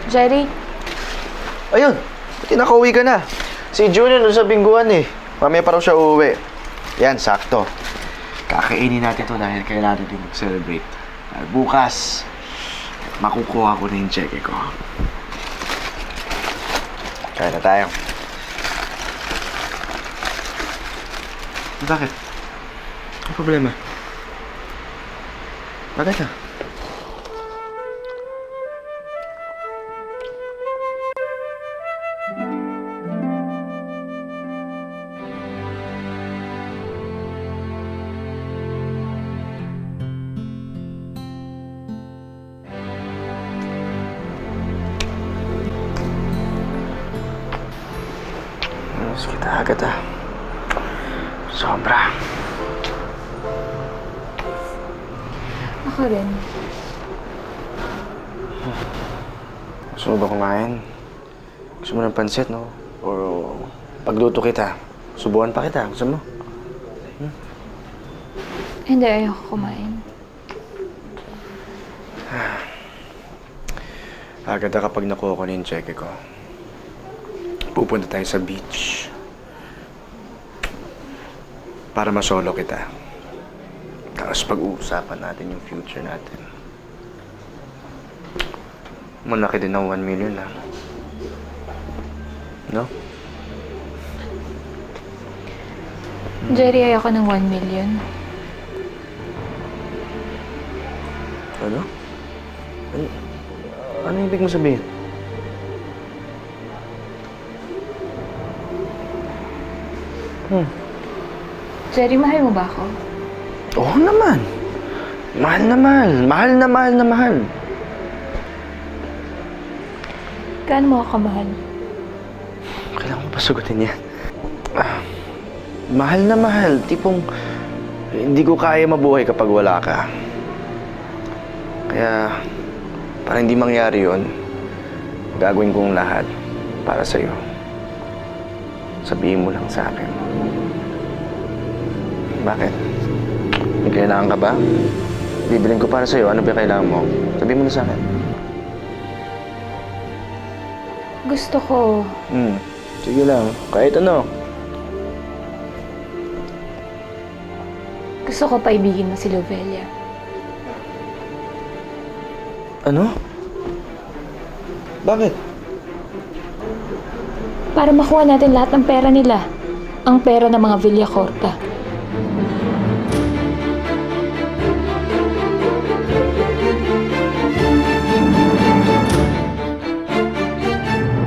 Jerry, Ayun, buti nakauwi ka na. Si Junior doon sa bingguan eh. Mamaya pa raw siya uuwi. Yan, sakto. Kakainin natin to dahil kailangan natin mag-celebrate. Dahil bukas, makukuha ko na yung cheque ko. Kaya na tayo. Bakit? Ano problema? Bakit na? Miss kita agad ah. Sobra. ako rin. Gusto mo ba kumain? Gusto mo ng pansit, no? O pagluto kita, subukan pa kita. Gusto mo? Hindi, ayoko kumain. Agad na kapag nakuha ko na yung cheque ko. Pupunta tayo sa beach. Para masolo kita. Tapos pag-uusapan natin yung future natin. Malaki din ng 1 million na. No? Jerry, ayoko ng 1 million. Ano? Ano ibig mo sabihin? Jerry, mahal mo ba ako? Oo naman. Mahal na mahal. Mahal na mahal na mahal. Gaano mo ako kamahal? Kailangan mo pa sagutin yan. Mahal na mahal. Tipong hindi ko kaya mabuhay kapag wala ka. Kaya para hindi mangyari yun, gagawin kong lahat para sa'yo. Sabihin mo lang sa akin. Bakit? May kailangan ka ba? Bibilin ko para sa'yo. Ano ba kailangan mo? Sabihin mo na sa akin. Gusto ko... Sige lang. Kahit ano. Gusto ko paibigin mo si Lovelia. Ano? Bakit? Para makuha natin lahat ng pera nila. Ang pera ng mga Villacorta.